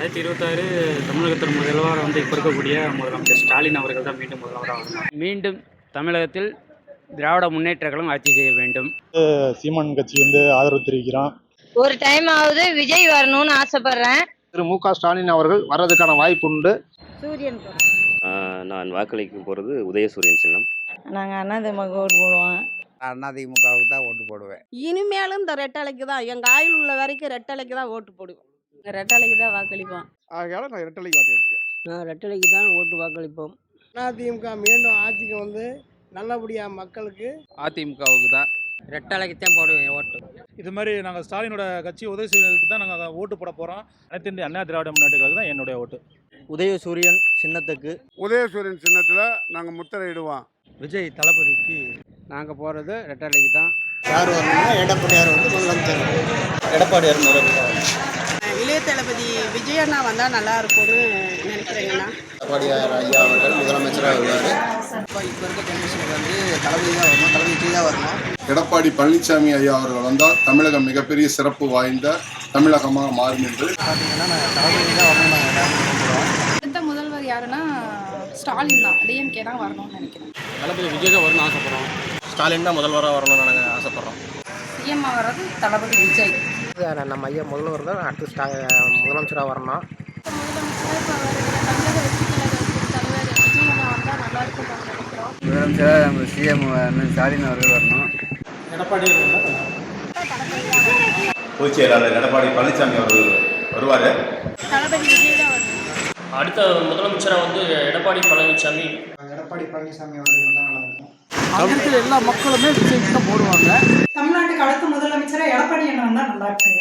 2026 தமிழகத்தின் முதல்வர் வந்து இப்போ இருக்கக்கூடிய முதலமைச்சர் ஸ்டாலின் அவர்கள் தான் மீண்டும் முதல்வராக வரணும். மீண்டும் தமிழகத்தில் திராவிட முன்னேற்ற கழகம் ஆட்சி செய்ய வேண்டும். சீமான் கட்சி வந்து ஆதரவு தெரிவிக்கிறான். ஒரு டைம் ஆவது விஜய் வரணும்னு ஆசைப்படுறேன். திரு மு.க. ஸ்டாலின் அவர்கள் வர்றதுக்கான வாய்ப்பு உண்டு. சூரியன் நான் வாக்களிக்க போகிறது உதயசூரியன் சின்னம். நாங்கள் அதிமுக ஓட்டு போடுவோம். அதிமுகவுக்கு தான் ஓட்டு போடுவேன். இனிமேலும் இந்த ரெட்டலைக்கு தான், எங்கள் ஆயுள் உள்ள வரைக்கும் ரெட்டலைக்கு தான் ஓட்டு போடுவோம். ரெட்டலைக்கு தான் வாக்களிப்போம். ஆகையால நான் இரட்டலைக்கு வாக்களிக்கிறேன். நான் ரெட்டலைக்கு தான் ஓட்டு வாக்களிப்போம். அதிமுக மீண்டும் ஆட்சிக்கு வந்து நல்லபடியாக மக்களுக்கு அதிமுகவுக்கு தான் ரெட்டலைக்கு தான் போடுவேன் ஓட்டு. இது மாதிரி நாங்கள் ஸ்டாலினோட கட்சி உதயசூரியனுக்கு தான் நாங்கள் ஓட்டு போட போகிறோம். அனைத்து இந்திய அண்ணா திராவிட முன்னேற்ற கழகம் தான் என்னுடைய ஓட்டு. உதயசூரியன் சின்னத்துக்கு உதயசூரியன் சின்னத்தில் நாங்கள் முத்திரையிடுவோம். விஜய் தளபதிக்கு நாங்கள் போகிறது ரெட்டலைக்கு தான். யார் வரணும்னா எடப்பாடியார் வந்து முதலமைச்சர். எடப்பாடியார் இளைய தளபதி விஜய் அண்ணா வந்தால் நல்லா இருக்கும்னு நினைக்கிறேங்கண்ணா. எடப்பாடியார் ஐயா அவர்கள் முதலமைச்சராக வருவார். இப்போ இருக்க ஜெனரேஷனுக்கு வந்து தளபதி தான் வரணும், தளபதி விஜய் தான் வரணும். எடப்பாடி பழனிசாமி ஐயா அவர்கள் வந்தால் தமிழகம் மிகப்பெரிய சிறப்பு வாய்ந்த தமிழகமாக மாறும் என்று பார்த்தீங்கன்னா நான் தளபதி தான் வரணும் நாங்கள் எல்லாரும் விரும்புகிறோம். அடுத்த முதல்வர் யாருன்னா ஸ்டாலின் தான், டிஎம்கே தான் வரணும்னு நினைக்கிறேன். தளபதி விஜய் தான் வரணும்னு ஆசைப்படுறோம். ஸ்டாலின் தான் முதல்வராக வரணும்னு நாங்கள் ஆசைப்பட்றோம். சிஎம் வர்றது தளபதி விஜய். நம்ம ஐயா முதல்வர் தான் அடுத்து முதலமைச்சராக வரணும். முதலமைச்சராக நம்ம சிஎம் ஸ்டாலின் அவர்கள் வரணும். பொதுச் செயலாளர் எடப்பாடி பழனிசாமி அவர்கள் வருவார். தளபதி விஜய் தான் வரணும். அடுத்த முதலமைச்சராக வந்து எடப்பாடி பழனிசாமி அவர்கள் வந்தால் நல்லா இருக்கும். தமிழகத்தில் எல்லா மக்களுமே விஜய்க்கு தான் போடுவாங்க. தமிழ்நாட்டுக்கு அடுத்த முதலமைச்சராக எடப்பாடி அண்ணா வந்தால் நல்லா இருக்குங்க.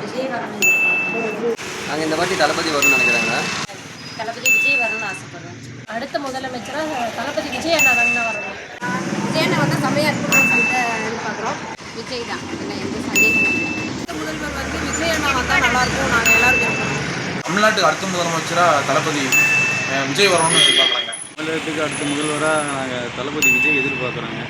விஜய் வரணும். நாங்கள் இந்த வாட்டி தளபதி வரும்னு நினைக்கிறாங்க. தளபதி விஜய் வரணும்னு ஆசைப்படுறேன். அடுத்த முதலமைச்சராக தளபதி விஜய் அண்ணா தாங்க வரணும். விஜய் அண்ணா வந்து செம்மையாக இருக்கணும்னு சொல்லிட்டு எதிர்பார்க்குறோம். விஜய் தான், இல்லை எந்த சந்தேகமும் இல்லை. முதல்வர் வந்து விஜய் அண்ணா வந்தால் நல்லாயிருக்கும், நாங்கள் எல்லாரும் இருக்கணும். தமிழ்நாட்டுக்கு அடுத்த முதலமைச்சராக தளபதி விஜய் வரணும்னு எதிர்பார்க்குறாங்க. தமிழகத்துக்கு அடுத்த முதல்வராக நாங்கள் தளபதி விஜய் எதிர்பார்க்குறாங்க.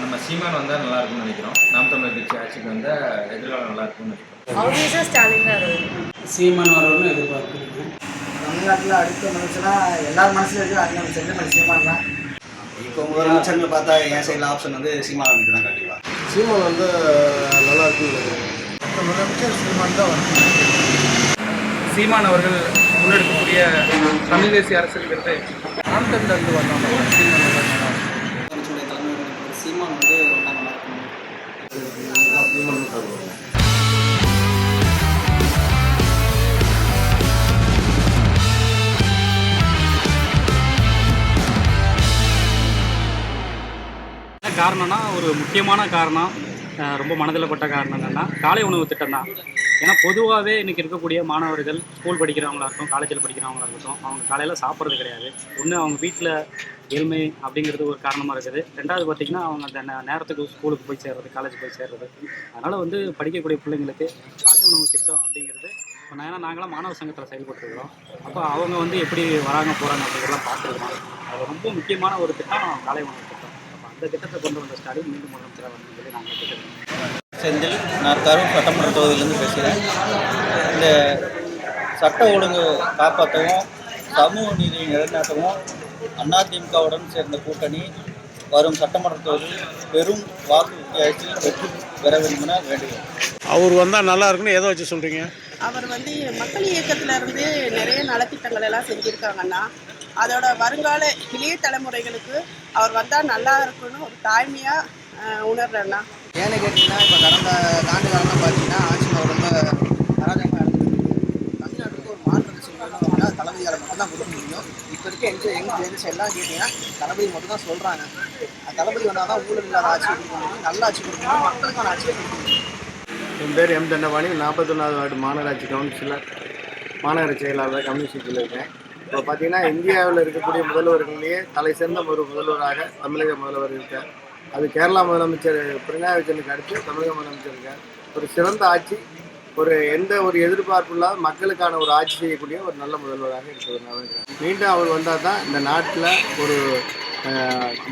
நம்ம சீமான் வந்தால் நல்லா இருக்கும்னு நினைக்கிறோம். நாம் தமிழர் கட்சி ஆட்சிக்கு வந்தால் எதிர்காலம் நல்லா இருக்கும்னு நினைக்கிறோம். ஆப்வியஸாக ஸ்டாலின் தான் இருக்கும். சீமான் வரணும்னு எதிர்பார்க்குறேன். தமிழ்நாட்டில் அடுத்த முதலமைச்சராக எல்லார் மனசுல இருக்குது, அது நம்ம செஞ்ச சீமான் தான். இப்போ முதலமைச்சர்னு பார்த்தா என் சைடில் ஆப்ஷன் வந்து சீமான் வந்து தான். கண்டிப்பாக சீமான் வந்து நல்லா இருக்குன்னு முதலமைச்சர் சீமான் தான் வரணும். சீமான் அவர்கள் முன்னெடுக்கக்கூடிய தமிழ் தேசிய அரசியலுங்கிறது நாம் தமிழர் வரணும். சீமான் வந்து ரொம்ப நல்லா இருக்கும். என்ன காரணம்னா, ஒரு முக்கியமான காரணம், ரொம்ப மனதில் பட்ட காரணம் என்னென்னா காலை உணவு திட்டம் தான். ஏன்னா பொதுவாகவே இன்றைக்கி இருக்கக்கூடிய மாணவர்கள் ஸ்கூல் படிக்கிறவங்களா இருக்கட்டும், காலேஜில் படிக்கிறவங்களா இருக்கட்டும், அவங்க காலையில் சாப்பிட்றது கிடையாது. ஒன்று அவங்க வீட்டில் ஏழ்மை அப்படிங்கிறது ஒரு காரணமாக இருக்குது. ரெண்டாவது பார்த்திங்கன்னா அவங்க அந்த நேரத்துக்கு ஸ்கூலுக்கு போய் சேர்றது, காலேஜ் போய் சேர்றது. அதனால் வந்து படிக்கக்கூடிய பிள்ளைங்களுக்கு காலை உணவு திட்டம் அப்படிங்கிறது இப்போ ஏன்னா நாங்களாம் மாணவர் சங்கத்தில் செயல்பட்டுருக்கிறோம். அப்போ அவங்க வந்து எப்படி வராங்க போகிறாங்க அப்படிங்கிறலாம் பார்த்துருக்கோம். அது ரொம்ப முக்கியமான ஒரு திட்டம் காலை உணவு திட்டம். அப்போ அந்த திட்டத்தை கொண்டு வந்த ஸ்டாலின் மீண்டும் முதலமைச்சராக வரணும்னு சொல்லி நாங்கள் கேட்டுருக்கோம். செந்தில், நான் கரூர் சட்டமன்ற தொகுதியிலேருந்து பேசுகிறேன். இந்த சட்ட ஒழுங்கு காப்பாற்றவும் சமூக நீதியை நிலைநாட்டவும் அதிமுகவுடன் சேர்ந்த கூட்டணி வரும் சட்டமன்ற தொகுதியில் பெரும் வாக்கு வித்தியாசத்தில் வெற்றி பெற வேண்டும் என வேண்டுகிறேன். அவர் வந்தால் நல்லா இருக்குன்னு எதை வச்சு சொல்கிறீங்க? அவர் வந்து மக்கள் இயக்கத்தில் இருந்து நிறைய நலத்திட்டங்கள் எல்லாம் செஞ்சுருக்காங்கன்னா, அதோட வருங்கால இளைய தலைமுறைகளுக்கு அவர் வந்தால் நல்லா இருக்குன்னு ஒரு தாய்மையாக உணர்றேன்னா. ஏன்னு கேட்டிங்கன்னா, இப்போ கடந்த ஆண்டு காலமாக பார்த்தீங்கன்னா ஆட்சியில் ரொம்ப அராஜகமாக இருந்தது. தமிழ்நாட்டுக்கு ஒரு மாற்றத்தை சொல்லணும் அப்படின்னா தளபதியால் மட்டும்தான் கொடுக்க முடியும். இப்போ இருக்க எங்கள் ஜெனரேஷன் எல்லாம் கேட்டிங்கன்னா தளபதி மட்டும் தான் சொல்கிறாங்க. தளபதி வந்தால் தான் ஊழல் இல்லாத ஆட்சி கொடுக்க முடியும், நல்ல ஆட்சி கொடுக்க முடியும், மக்களுக்கான ஆட்சியை கொடுக்க முடியும். என் பேர் எம் தண்டபாணி, 41வது வார்டு மாநகராட்சி கவுன்சிலர், மாநகர செயலாளர் கம்யூனிஸ்டில் இருக்கேன். இப்போ பார்த்தீங்கன்னா இந்தியாவில் இருக்கக்கூடிய முதல்வர்களையே தலை சிறந்த ஒரு முதல்வராக தமிழக முதல்வர் இருக்கார். அது கேரளா முதலமைச்சர் பினராயி விஜயனுக்கு அடுத்து தமிழக முதலமைச்சர் இருக்கார். ஒரு சிறந்த ஆட்சி, ஒரு எந்த ஒரு எதிர்பார்ப்பு இல்லாத மக்களுக்கான ஒரு ஆட்சி செய்யக்கூடிய ஒரு நல்ல முதல்வராக இருக்கிறது. மீண்டும் அவர் வந்தால் தான் இந்த நாட்டில் ஒரு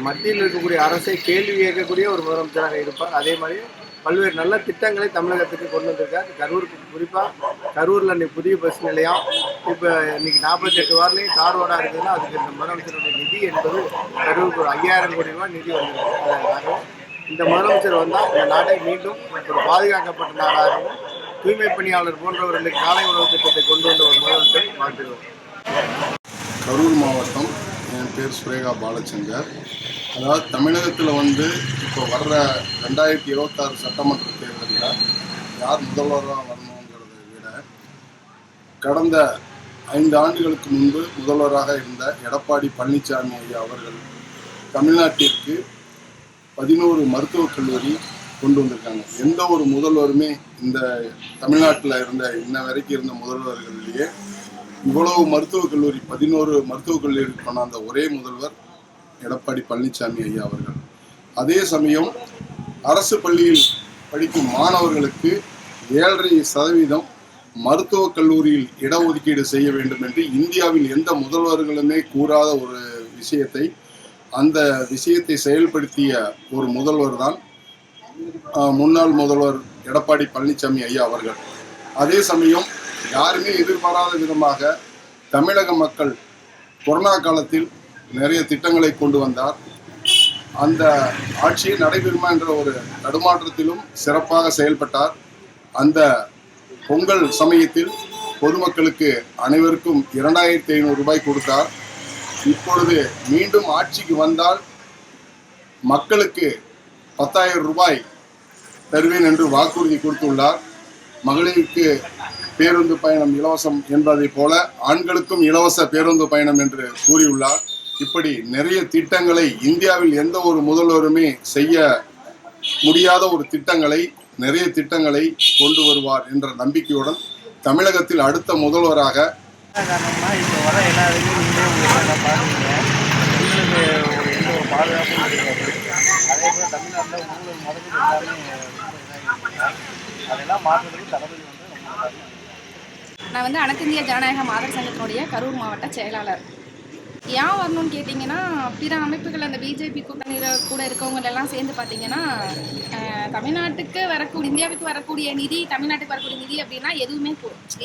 மத்தியில் இருக்கக்கூடிய அரசை கேள்வி கேட்கக்கூடிய ஒரு முதலமைச்சராக இருப்பார். அதே மாதிரி பல்வேறு நல்ல திட்டங்களை தமிழகத்துக்கு கொண்டு வந்திருக்காரு. கரூருக்கு குறிப்பாக கரூரில் இன்னைக்கு புதிய பஸ் நிலையம், இப்போ இன்னைக்கு 48 வாரிலையும் தார் ரோடாக இருக்குதுன்னா அதுக்கு இந்த முதலமைச்சருடைய நிதி என்பது கரூருக்கு ஒரு 5000 கோடி ரூபாய் நிதி வந்திருக்கு. இந்த முதலமைச்சர் வந்தால் இந்த நாட்டை மீண்டும் ஒரு பாதுகாக்கப்பட்ட நாடாகவும் தூய்மை பணியாளர் போன்றவர்களுக்கு காலை உணவு திட்டத்தை கொண்டு வந்த ஒரு முதலமைச்சரை வாழ்த்துகிறோம். கரூர் மாவட்டம், என் பேர் சுரேகா பாலச்சந்தர். அதாவது தமிழகத்தில் இப்போ வர்ற 2026 சட்டமன்ற தேர்தலில் யார் முதல்வராக வரணுங்கிறத விட கடந்த 5 ஆண்டுகளுக்கு முன்பு முதல்வராக இருந்த எடப்பாடி பழனிசாமி ஐயா அவர்கள் தமிழ்நாட்டிற்கு 11 மருத்துவக் கல்லூரி கொண்டு வந்திருக்காங்க. எந்த ஒரு முதல்வருமே இந்த தமிழ்நாட்டில் இருந்த இன்ன வரைக்கும் இருந்த முதல்வர்களிலேயே இவ்வளவு மருத்துவக் கல்லூரி 11 மருத்துவக் கல்லூரி கொண்டாந்த ஒரே முதல்வர் எடப்பாடி பழனிசாமி ஐயா அவர்கள். அதே சமயம் அரசு பள்ளியில் படிக்கும் மாணவர்களுக்கு 7.5% மருத்துவக் கல்லூரியில் இடஒதுக்கீடு செய்ய வேண்டும் என்று இந்தியாவில் எந்த முதல்வர்களுமே கூறாத ஒரு விஷயத்தை, அந்த விஷயத்தை செயல்படுத்திய ஒரு முதல்வர் தான் முன்னாள் முதல்வர் எடப்பாடி பழனிசாமி ஐயா அவர்கள். அதே சமயம் யாருமே எதிர்பாராத விதமாக தமிழக மக்கள் கொரோனா காலத்தில் நிறைய திட்டங்களை கொண்டு வந்தார். அந்த ஆட்சி நடைபெறுமா என்ற ஒரு தடுமாற்றத்திலும் சிறப்பாக செயல்பட்டார். அந்த பொங்கல் சமயத்தில் பொதுமக்களுக்கு அனைவருக்கும் 2500 ரூபாய் கொடுத்தார். இப்பொழுது மீண்டும் ஆட்சிக்கு வந்தால் மக்களுக்கு 10,000 ரூபாய் தருவேன் என்று வாக்குறுதி கொடுத்துள்ளார். மகளிருக்கு பேருந்து பயணம் இலவசம் என்பதை போல ஆண்களுக்கும் இலவச பேருந்து பயணம் என்று கூறியுள்ளார். இப்படி நிறைய திட்டங்களை இந்தியாவில் எந்த ஒரு முதல்வருமே செய்ய முடியாத ஒரு திட்டங்களை, நிறைய திட்டங்களை கொண்டு வருவார் என்ற நம்பிக்கையுடன் தமிழகத்தில் அடுத்த முதல்வராக காரணம்னா இப்போ வர எல்லா இதுலையும் பாருங்க, எங்களுக்கு எந்த ஒரு பாதுகாப்பும் கிடையாது. அதே போல் தமிழ்நாட்டில் ஊழல் முதல்ல எல்லாமே அதெல்லாம் மாற்றுறதுக்கு தளபதி நான் அனைத்து இந்திய ஜனநாயக மாதர் சங்கத்தினுடைய கரூர் மாவட்ட செயலாளர். ஏன் வரணும்னு கேட்டிங்கன்னா, பிற அமைப்புகள் அந்த பிஜேபி கூட்டணியில் கூட இருக்கவங்களெல்லாம் சேர்ந்து பார்த்தீங்கன்னா, தமிழ்நாட்டுக்கு வரக்கூடிய, இந்தியாவுக்கு வரக்கூடிய நிதி, தமிழ்நாட்டுக்கு வரக்கூடிய நிதி அப்படின்னா எதுவுமே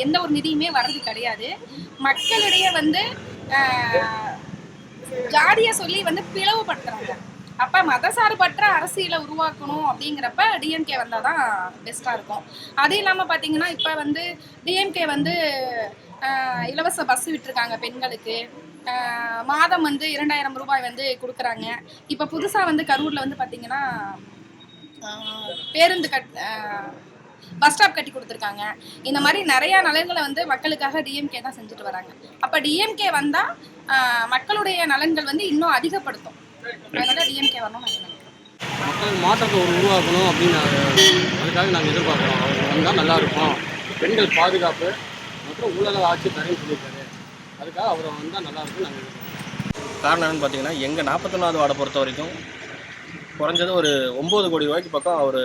எந்த ஒரு நிதியுமே வர்றது கிடையாது. மக்களிடையே ஜாதியை சொல்லி பிளவுபடுத்துறாங்க. அப்போ மதசார்பற்ற அரசியலை உருவாக்கணும் அப்படிங்கிறப்ப டிஎம்கே வந்தால் தான் பெஸ்ட்டாக இருக்கும். அது இல்லாமல் பார்த்தீங்கன்னா, இப்போ டிஎம்கே இலவச பஸ் விட்டுருக்காங்க பெண்களுக்கு. மாதம் 2000 ரூபாய் கொடுக்குறாங்க. இப்போ புதுசாக கரூரில் பார்த்தீங்கன்னா பேருந்து பஸ் ஸ்டாப் கட்டி கொடுத்துருக்காங்க. இந்த மாதிரி நிறையா நலன்களை மக்களுக்காக டிஎம்கே தான் செஞ்சுட்டு வராங்க. அப்போ டிஎம்கே வந்தால் மக்களுடைய நலன்கள் இன்னும் அதிகப்படுத்தும். அதனால டிஎம்கே வரணும் நான் நினைக்கிறேன். மக்கள் மாற்றத்தை உருவாக்கணும் அப்படின்னு அதுக்காக நாங்கள் எதிர்பார்க்குறோம். அவர் வந்தால் நல்லாயிருக்கும். பெண்கள் பாதுகாப்பு மற்றும் ஊழல் ஆட்சி தரேன்னு சொல்லியிருக்காரு. அதுக்காக அவர் வந்தால் நல்லாயிருக்கும் நாங்கள் எதிர்பார்க்குறோம். காரணம் என்னன்னு பார்த்தீங்கன்னா, எங்கள் 41வது வார்டை பொறுத்த வரைக்கும் குறைஞ்சது ஒரு 9 கோடி ரூபாய்க்கு பக்கம் அவர்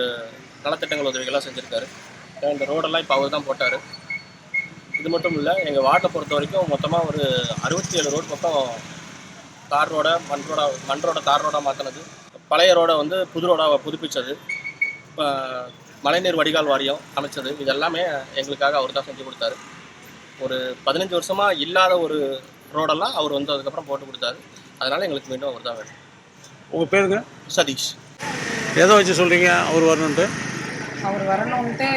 நலத்திட்டங்கள் உதவிகளாக செஞ்சுருக்காரு. இந்த ரோடெல்லாம் இப்போ அவர் தான் போட்டார். இது மட்டும் இல்லை, எங்கள் வார்டை பொறுத்த வரைக்கும் மொத்தமாக ஒரு 67 ரோடு பக்கம் தார் ரோடை மண் ரோடை தார் ரோடாக மாற்றினது, பழைய ரோடை புது ரோடாக புதுப்பித்தது, மழைநீர் வடிகால் வாரியம் அமைச்சது, இதெல்லாமே எங்களுக்காக அவர் தான் செஞ்சு கொடுத்தாரு. ஒரு 15 வருஷமாக இல்லாத ஒரு ரோடெல்லாம் அவர் அதுக்கப்புறம் போட்டு கொடுத்தாரு. அதனால் எங்களுக்கு மீண்டும் அவர் தான் வேணும். உங்கள் பேருங்க? சதீஷ். எதை வச்சு சொல்கிறீங்க அவர் வரணுன்ட்டு? அவர் வரணுன்ட்டு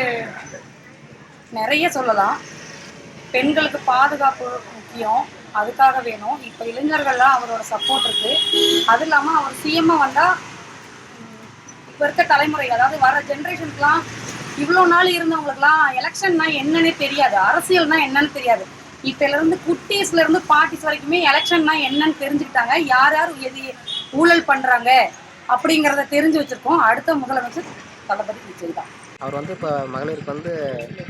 நிறைய சொல்லலாம். பெண்களுக்கு பாதுகாப்பு முக்கியம், அதுக்காக வேணும். இப்போ இளைஞர்கள்லாம் அவரோட சப்போர்ட் இருக்குது. அது இல்லாமல் அவர் சிஎம்மாக வந்தால் இப்போ இருக்க தலைமுறை, அதாவது வர ஜென்ரேஷனுக்குலாம், இவ்வளோ நாள் இருந்தவங்களுக்குலாம் எலெக்ஷன்னா என்னன்னே தெரியாது, அரசியல்னா என்னன்னு தெரியாது. இப்போலேருந்து குட்டீஸ்லேருந்து பார்ட்டிஸ் வரைக்குமே எலெக்ஷன்னா என்னன்னு தெரிஞ்சுக்கிட்டாங்க. யார் யார் எது ஊழல் பண்ணுறாங்க அப்படிங்கிறத தெரிஞ்சு வச்சுருக்கோம். அடுத்த முதலமைச்சர் தளபதி விஜய் தான். அவர் இப்போ மகளிருக்கு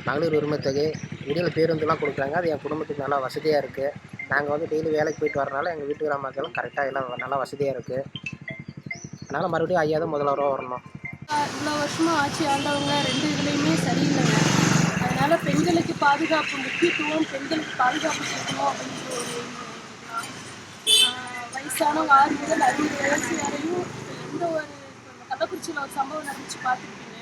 மகளிர் உரிமை தொகை, இடையில பேருந்துலாம் கொடுக்குறாங்க. அது என் குடும்பத்துக்கு நல்லா வசதியாக இருக்குது. நாங்கள் டெய்லி வேலைக்கு போயிட்டு வரனால எங்கள் வீட்டு கிராமக்கெல்லாம் கரெக்டாக எல்லாம் நல்லா வசதியாக இருக்குது. அதனால் மறுபடியும் ஐயா தான் முதல்வராக வரணும். இவ்வளோ வருஷமாக ஆட்சி ஆண்டவங்க 2 இதுலேயுமே சரியில்லைங்க. அதனால் பெண்களுக்கு பாதுகாப்பு முக்கியத்துவம், பெண்களுக்கு பாதுகாப்பு கொடுக்கணும் அப்படின்ற ஒரு வயசானவங்க 6 முதல் 60 வயசு வரையும் எந்த ஒரு கள்ளக்குறிச்சியில் ஒரு சம்பவம் நடந்துச்சு பார்த்துருப்பீங்க.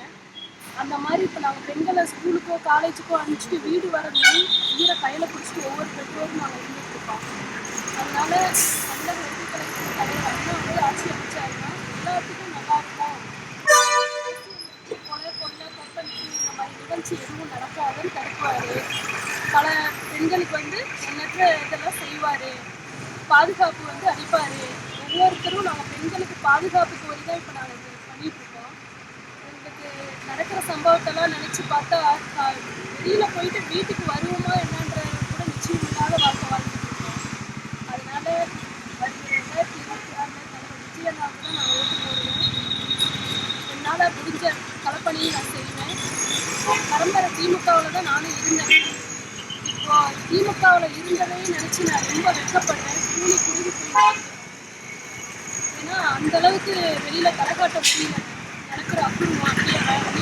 அந்த மாதிரி இப்போ நாங்கள் பெண்களை ஸ்கூலுக்கோ காலேஜுக்கோ அனுப்பிச்சிட்டு வீடு வரணும்னு உயிரை கையில் பிடிச்சிட்டு ஒவ்வொரு பெற்றோரும் நாங்கள் இருந்துட்டு இருக்கோம். அதனால தமிழக வெற்றி கழகத்தின் தலைவர் அண்ணா வந்து ஆட்சி அமைச்சாருன்னா எல்லாத்துக்கும் நல்லாயிருக்கும். கொலை கொள்ளை கற்பழிப்பு இந்த மாதிரி நிகழ்ச்சி எதுவும் நடக்காதுன்னு தடுப்பார். பல பெண்களுக்கு வந்து எண்ணற்ற இதெல்லாம் செய்வார். பாதுகாப்பு வந்து அளிப்பார். ஒவ்வொருத்தரும் நாங்கள் பெண்களுக்கு பாதுகாப்பு கோரி தான் இப்போ நாங்கள் இது பண்ணிகிட்டு இருக்கோம். எங்களுக்கு நடக்கிற சம்பவத்தெல்லாம் நினச்சி பார்த்தா வெளியில் போயிட்டு வீட்டுக்கு வருவோமா என்னன்றது கூட நிச்சயம் இல்லாத வாழ்க்கை வாழ்ந்துட்டு இருக்கோம். அதனால வருகிற 2026 தலைவர் விஜய் அண்ணாவுக்கு தான் நான் ஓட்டு போடுவேன். என்னால் முடிஞ்ச களப்பணியை நான் செய்வேன். பரம்பரை திமுகவில் தான் நானும் இருந்தேன். இப்போ திமுகவில் இருந்ததை நினச்சி நான் ரொம்ப வெட்கப்படுறேன். கூலி குறுகி போயிட்டேன். ஏன்னா அந்த அளவுக்கு வெளியில் தலை காட்ட முடியல. நடக்கிற அப்புறமா அநியாயம்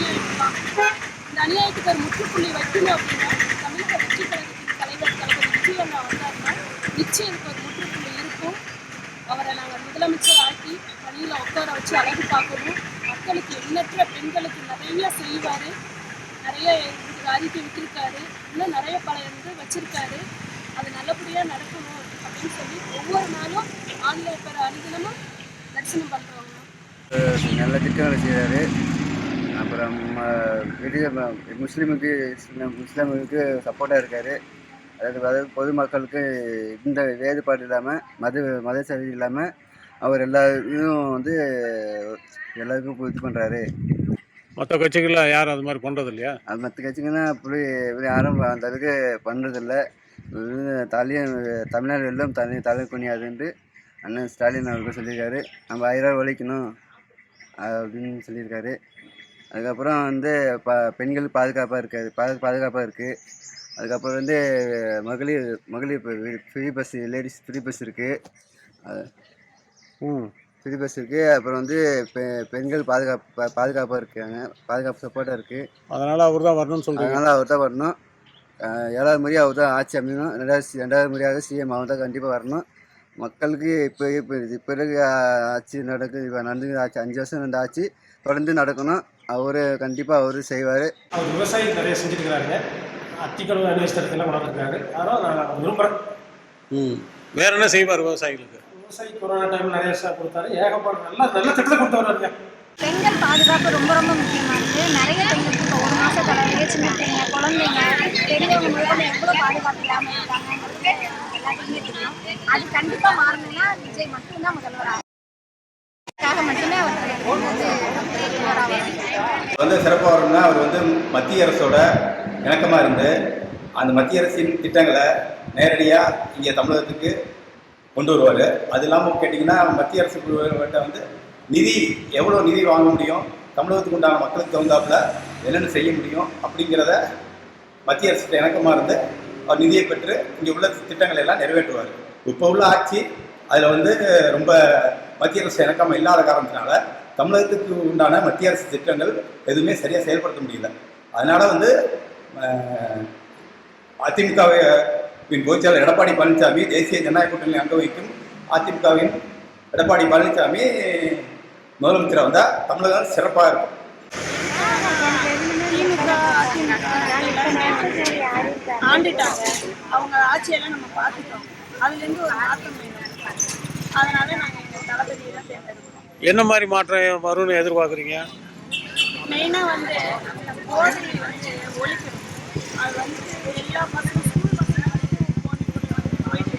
இந்த அநியாயத்துக்கு ஒரு முற்றுப்புள்ளி வைக்கணும் அப்படின்னா தமிழக வெற்றி கழகத்தின் தலைவர் தளபதி விஜய் அண்ணா வந்தாருன்னா நிச்சயம் இதுக்கு ஒரு முற்றுப்புள்ளி இருக்கும். அவரை நாங்கள் முதலமைச்சர் ஆக்கி பணியில் உட்கார வச்சு அழகு பார்க்கணும். மக்களுக்கு எண்ணற்ற பெண்களுக்கு நிறைய செய்வார். நிறைய அறிக்கை விட்டிருக்காரு. இன்னும் நிறைய பல வச்சிருக்காரு. அது நல்லபடியாக நடக்கணும் அப்படின்னு சொல்லி ஒவ்வொரு நாளும் ஆன்லைன் பெற அனுதினமும் தரிசனம் பண்ணுறவங்க. நல்ல திட்டங்களை செய்கிறாரு. அப்புறம் பெரிய முஸ்லீமுக்கு சப்போர்ட்டாக இருக்கார். அதாவது பொதுமக்களுக்கு இந்த வேறுபாடு இல்லாமல் மத சரி இல்லாமல் அவர் எல்லாருக்கும் வந்து எல்லாருக்கும் இது பண்ணுறாரு. மற்ற கட்சிகளில் யாரும் அது மாதிரி பண்ணுறது இல்லையா? அது மற்ற கட்சிங்கன்னா அப்படி யாரும் அந்த அளவுக்கு பண்ணுறதில்ல. தமிழ்நாடு எல்லாம் தலை குனியாதுன்ட்டு அண்ணன் ஸ்டாலின் அவர்கள் சொல்லியிருக்காரு. நம்ம 1000 ரூபா ஒழிக்கணும் அப்படின்னு சொல்லியிருக்காரு. அதுக்கப்புறம் வந்து பெண்கள் பாதுகாப்பாக இருக்குது. அதுக்கப்புறம் வந்து மகளிர் free bus, ladies free bus இருக்குது. ஃப்ரீ பஸ் இருக்குது. அப்புறம் வந்து பெண்கள் பாதுகாப்பாக இருக்காங்க. பாதுகாப்பு சப்போர்ட்டாக இருக்குது. அதனால் அவர் தான் வரணும்னு சொல்கிறாங்க. அதனால் அவர் தான் வரணும். 7வது முறையாக அவர் தான் ஆட்சி அமைக்கணும். 2வது முறையாக சிஎம் அவர் தான் கண்டிப்பாக வரணும். மக்களுக்கு இப்போ இருக்க ஆட்சி நடந்து ஆட்சி 5 வருஷம் நடந்த ஆட்சி தொடர்ந்து நடக்கணும். அவர் கண்டிப்பாக அவர் செய்வார். அவர் விவசாயம் நிறைய செஞ்சுருக்கிறாருங்க. அத்திக்கடவு அநிவசனத்தில் வளர்ந்துருக்காரு. அதனால் நான் விரும்புகிறேன். வேற என்ன செய்வார் விவசாயிகளுக்கு? விவசாயி கொரோனா டைம் நிறைய கொடுத்தாரு. ஏகப்பட்ட நல்ல திட்டத்தை கொடுத்தவராருங்க. பெண்கள் பாதுகாப்பு ரொம்ப ரொம்ப முக்கியமானது. நிறைய பெண்களுக்கு இப்போ 1 மாதம் தலைவலியே சின்ன பிள்ளைங்க, குழந்தைங்க, பெரியவங்க முதல்ல எவ்வளோ பாதுகாப்பு இல்லாமல் இருக்காங்கிறது எல்லாத்துக்குமே தெரியும். அது கண்டிப்பாக மாறணும்னா விஜய் மட்டும்தான் முதல்வராக மட்டுமே அவர் வந்து சிறப்பாக வரணும்னா அவர் வந்து மத்திய அரசோட இணக்கமாக இருந்து அந்த மத்திய அரசின் திட்டங்களை நேரடியாக இங்கே தமிழகத்துக்கு கொண்டு வருவார். அது இல்லாமல் கேட்டிங்கன்னா மத்திய அரசுகிட்ட வந்து எவ்வளோ நிதி வாங்க முடியும், தமிழகத்துக்கு உண்டான மக்களுக்கு தகுந்தாப்புல என்னென்ன செய்ய முடியும் அப்படிங்கிறத மத்திய அரசுகிட்ட இணக்கமாக இருந்து அவர் நிதியை பெற்று இங்கே உள்ள திட்டங்களை எல்லாம் நிறைவேற்றுவார். இப்போ உள்ள ஆட்சி அதில் வந்து ரொம்ப மத்திய அரசு இணக்கமாக இல்லாத காரணத்தினால தமிழகத்துக்கு உண்டான மத்திய அரசு திட்டங்கள் எதுவுமே சரியாக செயல்படுத்த முடியல. அதனால் வந்து அதிமுகவின் பொதுச்செயலாளர் எடப்பாடி பழனிசாமி, தேசிய ஜனநாயக கூட்டணி அங்க வைக்கும் அதிமுகவின் எடப்பாடி பழனிசாமி முதலமைச்சராக வந்தால் தமிழகம் சிறப்பாக இருக்கும். ஆண்டுட்டாங்க. அவங்க ஆட்சியெல்லாம் நம்ம பார்த்துட்டோம். அதுலேருந்து ஒரு மாற்றம் வேணும். அதனால நாங்கள் எங்கள் தளபதியை தான் தேர்ந்தெடுக்கிறோம். என்ன மாதிரி மாற்றம் வரும்னு எதிர்பார்க்குறீங்க? மெயினாக வந்து போதை வந்து ஒழிக்கணும். அது வந்து எல்லா பசங்களும் ஸ்கூல் பசங்க வரைக்கும் போயிட்டு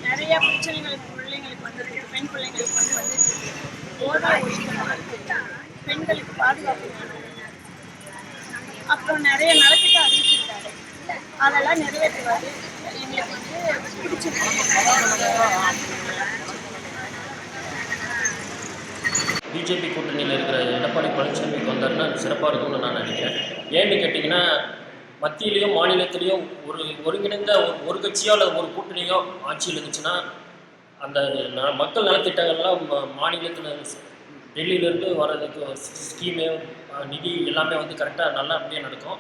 நிறைய பிரச்சனைகளுக்கு பிள்ளைங்களுக்கு வந்துருக்கு. பெண் பிள்ளைங்களுக்கு வந்து போதை ஒழிக்கணும். பெண்களுக்கு பாதுகாப்பு வேணும். அப்புறம் நிறைய நலத்திட்டம் அறிவிச்சிருக்காரு. அதெல்லாம் நிறைவேற்றுவார். எங்களுக்கு வந்து பிடிச்சிருக்கு. பிஜேபி கூட்டணியில் இருக்கிற எடப்பாடி பழனிசாமிக்கு வந்தாருன்னா சிறப்பாக இருக்கும்னு நான் நினைக்கிறேன். ஏன்னு கேட்டிங்கன்னா மத்தியிலையும் மாநிலத்திலையும் ஒருங்கிணைந்த ஒரு கட்சியோ அல்லது ஒரு கூட்டணியோ ஆட்சியில் இருந்துச்சுன்னா அந்த மக்கள் நலத்திட்டங்கள்லாம் மாநிலத்தில் டெல்லியிலேருந்து வர்றதுக்கு ஸ்கீமு, நிதி எல்லாமே வந்து கரெக்டாக நல்லா அப்படியே நடக்கும்.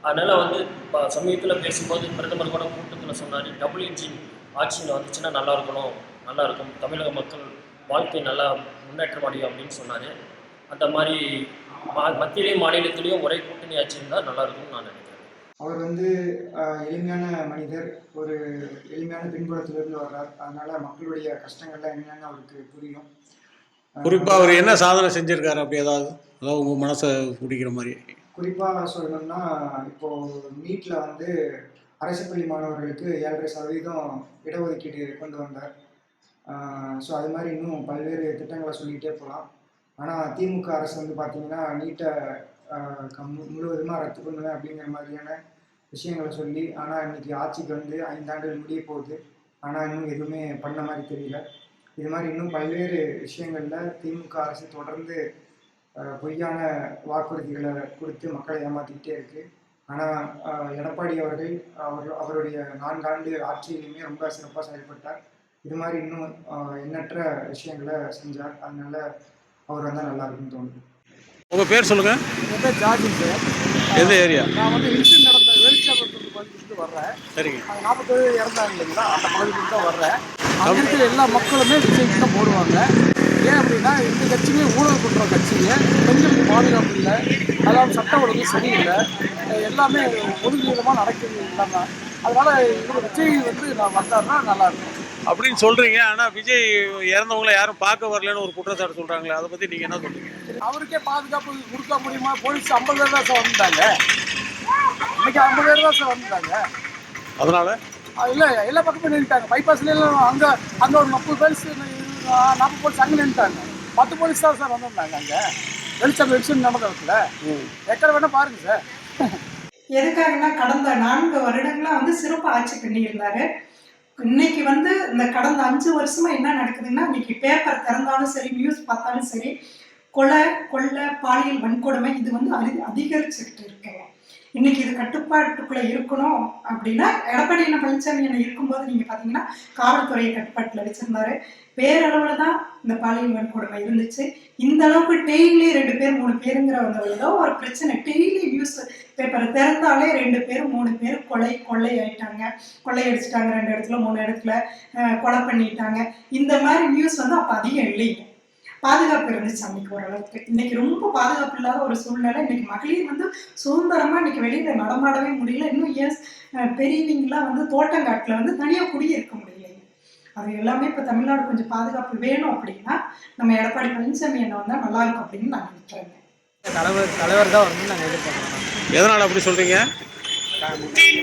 அதனால் வந்து இப்போ சமீபத்தில் பேசும்போது பிரதமர் கூட கூட்டத்தில் சொன்னார், டபுள் இன்ஜின் ஆட்சியில் வந்துச்சுன்னா நல்லாயிருக்கும், தமிழக மக்கள் வாழ்க்கை நல்லா முன்னேற்றம் அடையும் அப்படின்னு சொன்னார். அந்த மாதிரி மத்தியிலையும் மாநிலத்திலையும் ஒரே கூட்டணி ஆட்சி இருந்தால் நல்லா இருக்கும்னு நான் நினைக்கிறேன். அவர் வந்து எளிமையான மனிதர், ஒரு எளிமையான பின்புலத்திலிருந்து வர்றார். அதனால மக்களுடைய கஷ்டங்கள்லாம் என்னன்னு அவருக்கு புரியும். குறிப்பாக அவர் என்ன சாதனை செஞ்சுருக்காரு அப்படி அதாவது உங்கள் மனசை பிடிக்கிற மாதிரி? குறிப்பாக சொல்லணும்னா, இப்போது நீட்டில் வந்து அரசு பள்ளி மாணவர்களுக்கு 7.5% இடஒதுக்கீடு கொண்டு வந்தார். ஸோ அது மாதிரி இன்னும் பல்வேறு திட்டங்களை சொல்லிகிட்டே போகலாம். ஆனால் திமுக அரசு வந்து பார்த்திங்கன்னா நீட்டை முழுவதுமாக ரத்து பண்ணுவேன் அப்படிங்கிற மாதிரியான விஷயங்களை சொல்லி, ஆனால் இன்றைக்கி ஆட்சிக்கு வந்து 5 ஆண்டுகள் முடிய போகுது. ஆனால் இன்னும் எதுவுமே பண்ண மாதிரி தெரியல. இது மாதிரி இன்னும் பல்வேறு விஷயங்களில் திமுக அரசு தொடர்ந்து பொய்யான வாக்குறுதிகளை கொடுத்து மக்களை ஏமாற்றிக்கிட்டே இருக்குது. ஆனால் எடப்பாடி அவர்கள் அவருடைய 4 ஆண்டு ஆட்சியிலுமே ரொம்ப சிறப்பாக செயல்பட்டார். இது மாதிரி இன்னும் எண்ணற்ற விஷயங்களை செஞ்சார். அதனால அவர் வந்தால் நல்லா இருக்குன்னு தோணுது. உங்கள் பேர் சொல்லுங்கள். என் பேர் ஜார்ஜிங் சார். எந்த ஏரியா? நான் வந்து இன்சிடென்ட் நடந்த வெளிச்சாபுரத்து பகுதிக்கு வர்றேன். சரிங்க. 47 இறந்தாங்க இல்லைங்களா, அந்த பகுதிக்கு தான் வர்றேன். அங்கே இருக்கிற எல்லா மக்களுமே விஜய்க்கு தான் போடுவாங்க. ஏன் அப்படின்னா இந்த கட்சியுமே ஊழல் பண்ணுற கட்சியை, பெண்களுக்கு பாதுகாப்பு இல்லை, அதாவது சட்ட ஒழுங்கு சரியில்லை, எல்லாமே ஒதுக்கீதமாக நடக்குது இல்லாமல். அதனால் இவர் விஜய் வந்து நான் வந்தாருன்னா நல்லாயிருக்கும் அப்படின்னு சொல்கிறீங்க. ஆனால் விஜய் இறந்தவங்கள யாரும் பார்க்க வரலன்னு ஒரு குற்றச்சாட்டு சொல்கிறாங்களே, அதை பற்றி நீங்கள் என்ன சொல்கிறீங்க? அவருக்கே பாதுகாப்பு கொடுக்க முடியுமா? போலீஸ் 50 பேர் தான் சார் வந்துட்டாங்க. இன்னைக்கு 50 பேர் தான் சார் வந்துட்டாங்க. அதனால் இல்லை, எல்லா பக்கமும் நின்றுட்டாங்க. பைபாஸ்லாம் அங்கே ஒரு 30 போலீஸ் 40 போலீஸ் அங்கே நின்றுட்டாங்க. 10 போலீஸ் தான் சார் வந்திருந்தாங்க. அங்கே வெளிச்சம் நடந்த இடத்துல எக்கட வேணா பாருங்க சார். எதுக்காகனா கடந்த 4 வருடங்களாக வந்து சிறப்பு ஆட்சி பண்ணியிருந்தாரு. இன்னைக்கு வந்து இந்த கடந்த 5 வருஷமா என்ன நடக்குதுன்னா, இன்னைக்கு பேப்பர் திறந்தாலும் சரி, நியூஸ் பார்த்தாலும் சரி, கொலை, பாலியல் வன்கொடுமை இது வந்து அதிகரிச்சுக்கிட்டு இருக்குங்க. இன்னைக்கு இது கட்டுப்பாட்டுக்குள்ள இருக்கணும் அப்படின்னா, எடப்பாடி பழனிசாமி என்ன இருக்கும்போது நீங்க பாத்தீங்கன்னா காவல்துறையை கட்டுப்பாட்டுல வச்சிருந்தாரு. பேரளவுல தான் இந்த பாலியல் வன்கொடுமை இருந்துச்சு. இந்த அளவுக்கு டெய்லி 2 பேர் 3 பேருங்கிற ஏதோ ஒரு பிரச்சனை, டெய்லி நியூஸ் பேப்பரை திறந்தாலே 2 பேர் 3 பேர் கொள்ளை ஆயிட்டாங்க, கொள்ளையடிச்சிட்டாங்க, 2 இடத்துல 3 இடத்துல கொலை பண்ணிட்டாங்க. இந்த மாதிரி நியூஸ் வந்து அப்ப அதிகம் இல்லைங்க. பாதுகாப்பு இருந்துச்சு அன்னைக்கு ஓரளவுக்கு. இன்னைக்கு ரொம்ப பாதுகாப்பு இல்லாத ஒரு சூழ்நிலை. இன்னைக்கு மகளிர் வந்து சுதந்திரமா இன்னைக்கு வெளியில நடமாடவே முடியல. இன்னும் பெரியவங்களாம் வந்து தோட்டங்காட்டுல வந்து தனியா குடியிருக்க முடியலைங்க. அது எல்லாமே இப்ப தமிழ்நாடு கொஞ்சம் பாதுகாப்பு வேணும் அப்படின்னா நம்ம எடப்பாடி பழனிசாமி என்ன வந்தா நல்லா இருக்கும் அப்படின்னு நான் நினைக்கிறேங்க. தலைவர் தான் வரணும்னு நாங்கள் எதிர்பார்க்குறோம். எதனால் அப்படி சொல்கிறீங்க?